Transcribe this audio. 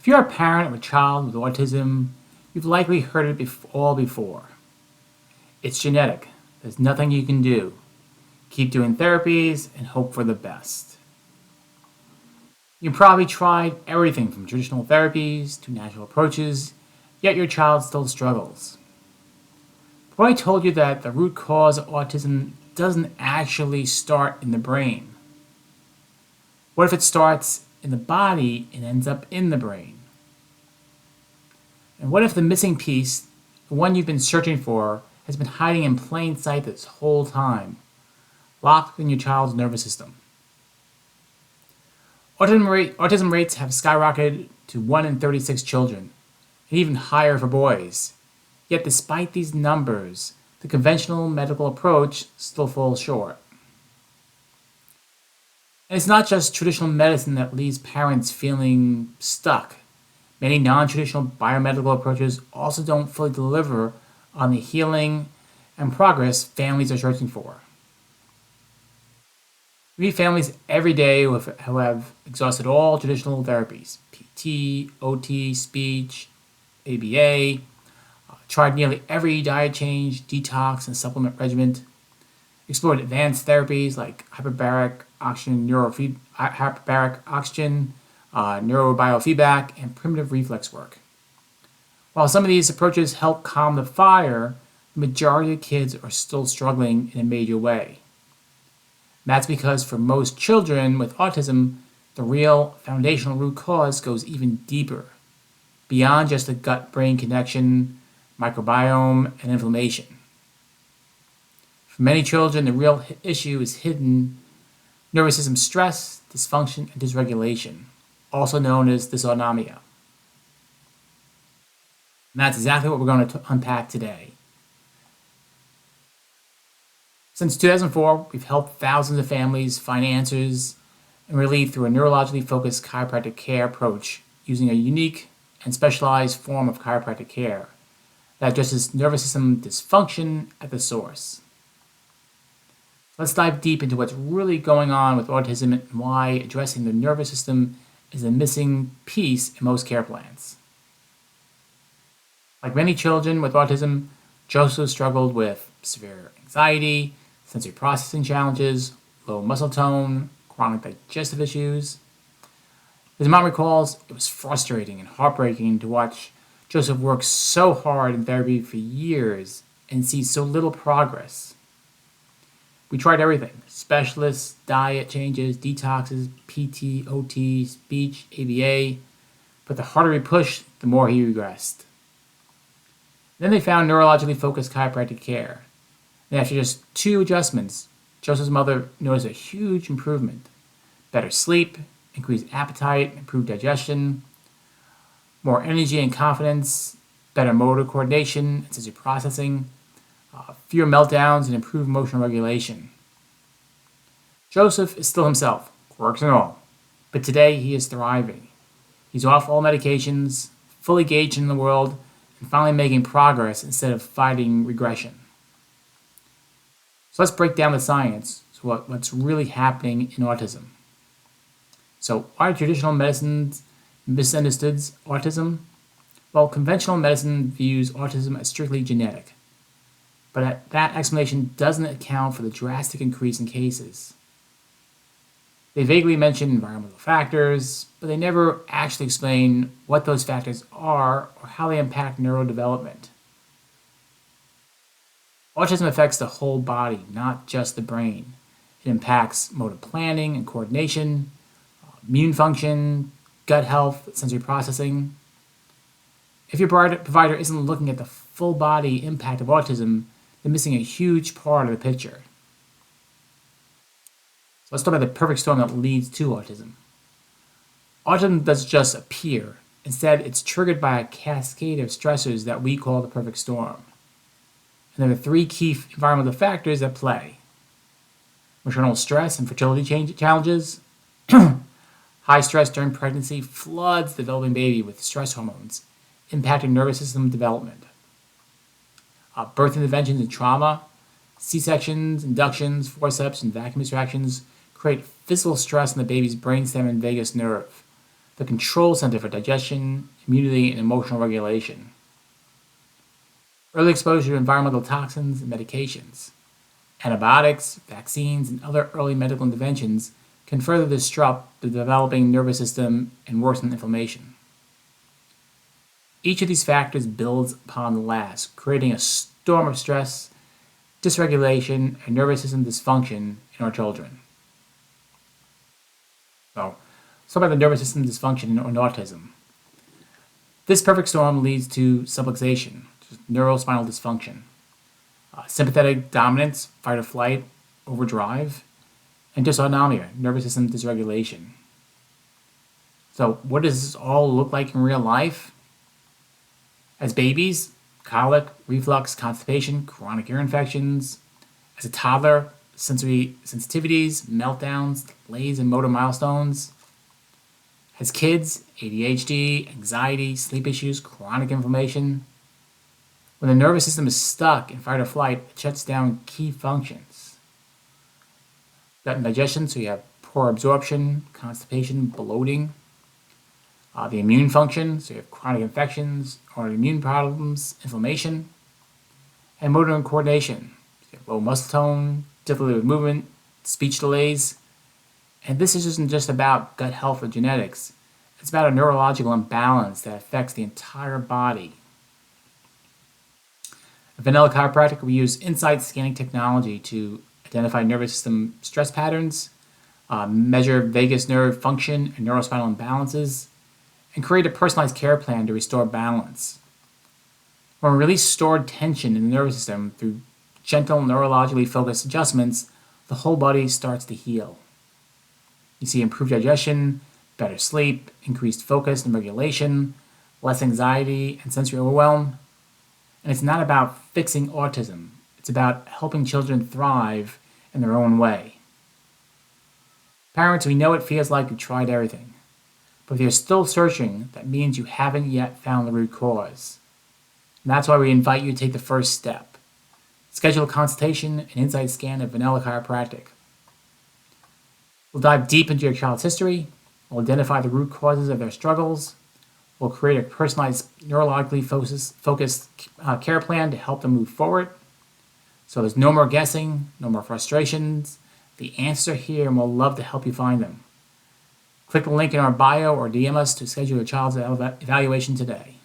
If you're a parent of a child with autism, you've likely heard it all before. It's genetic. There's nothing you can do. Keep doing therapies and hope for the best. You probably tried everything from traditional therapies to natural approaches, yet your child still struggles. But what I told you that the root cause of autism doesn't actually start in the brain? What if it starts in the body and ends up in the brain? And what if the missing piece, the one you've been searching for, has been hiding in plain sight this whole time, locked in your child's nervous system? Autism rates have skyrocketed to 1 in 36 children, and even higher for boys. Yet despite these numbers, the conventional medical approach still falls short. And it's not just traditional medicine that leaves parents feeling stuck. Many non-traditional biomedical approaches also don't fully deliver on the healing and progress families are searching for. We meet families every day who have exhausted all traditional therapies, PT, OT, speech, ABA, tried nearly every diet change, detox, and supplement regimen, explored advanced therapies like hyperbaric oxygen, neurobiofeedback, and primitive reflex work. While some of these approaches help calm the fire, the majority of kids are still struggling in a major way. And that's because for most children with autism, the real foundational root cause goes even deeper, beyond just the gut-brain connection, microbiome, and inflammation. For many children, the real issue is hidden nervous system stress, dysfunction, and dysregulation, also known as dysautonomia. And that's exactly what we're going to unpack today. Since 2004, we've helped thousands of families find answers and relief through a neurologically focused chiropractic care approach using a unique and specialized form of chiropractic care that addresses nervous system dysfunction at the source. Let's dive deep into what's really going on with autism and why addressing the nervous system is a missing piece in most care plans. Like many children with autism, Joseph struggled with severe anxiety, sensory processing challenges, low muscle tone, chronic digestive issues. His mom recalls it was frustrating and heartbreaking to watch Joseph work so hard in therapy for years and see so little progress. We tried everything: specialists, diet changes, detoxes, PT, OT, speech, ABA, but the harder we pushed, the more he regressed. Then they found neurologically focused chiropractic care. And after just 2 adjustments, Joseph's mother noticed a huge improvement: better sleep, increased appetite, improved digestion, more energy and confidence, better motor coordination and sensory processing, fewer meltdowns, and improved emotional regulation. Joseph is still himself, quirks and all, but today he is thriving. He's off all medications, fully engaged in the world, and finally making progress instead of fighting regression. So let's break down the science, so what's really happening in autism. So why are traditional medicines misunderstood autism? Well, conventional medicine views autism as strictly genetic, but that explanation doesn't account for the drastic increase in cases. They vaguely mention environmental factors, but they never actually explain what those factors are or how they impact neurodevelopment. Autism affects the whole body, not just the brain. It impacts motor planning and coordination, immune function, gut health, sensory processing. If your provider isn't looking at the full body impact of autism, they're missing a huge part of the picture. So let's talk about the perfect storm that leads to autism. Autism doesn't just appear. Instead, it's triggered by a cascade of stressors that we call the perfect storm. And there are 3 key environmental factors at play: maternal stress and fertility challenges. High stress during pregnancy floods the developing baby with stress hormones, impacting nervous system development. Birth interventions and trauma, C-sections, inductions, forceps, and vacuum extractions create physical stress in the baby's brainstem and vagus nerve, the control center for digestion, immunity, and emotional regulation. Early exposure to environmental toxins and medications, antibiotics, vaccines, and other early medical interventions can further disrupt the developing nervous system and worsen inflammation. Each of these factors builds upon the last, creating a storm of stress, dysregulation, and nervous system dysfunction in our children. So, let's talk about the nervous system dysfunction in autism. This perfect storm leads to subluxation, neurospinal dysfunction, sympathetic dominance, fight or flight, overdrive, and dysautonomia, nervous system dysregulation. So, what does this all look like in real life? As babies, colic, reflux, constipation, chronic ear infections. As a toddler, sensory sensitivities, meltdowns, delays in motor milestones. As kids, ADHD, anxiety, sleep issues, chronic inflammation. When the nervous system is stuck in fight or flight, it shuts down key functions. Gut and digestion, so you have poor absorption, constipation, bloating. The immune function, so you have chronic infections, autoimmune problems, inflammation. And motor and coordination, so you have low muscle tone, difficulty with movement, speech delays. And this isn't just about gut health or genetics. It's about a neurological imbalance that affects the entire body. At Vanella Chiropractic, we use insight scanning technology to identify nervous system stress patterns, measure vagus nerve function and neurospinal imbalances, and create a personalized care plan to restore balance. When we release stored tension in the nervous system through gentle, neurologically focused adjustments, the whole body starts to heal. You see improved digestion, better sleep, increased focus and regulation, less anxiety and sensory overwhelm. And it's not about fixing autism. It's about helping children thrive in their own way. Parents, we know it feels like you've tried everything. But if you're still searching, that means you haven't yet found the root cause. And that's why we invite you to take the first step. Schedule a consultation and insight scan at Vanella Chiropractic. We'll dive deep into your child's history. We'll identify the root causes of their struggles. We'll create a personalized, neurologically focused care plan to help them move forward. So there's no more guessing, no more frustrations. The answers are here, and we'll love to help you find them. Click the link in our bio or DM us to schedule your child's evaluation today.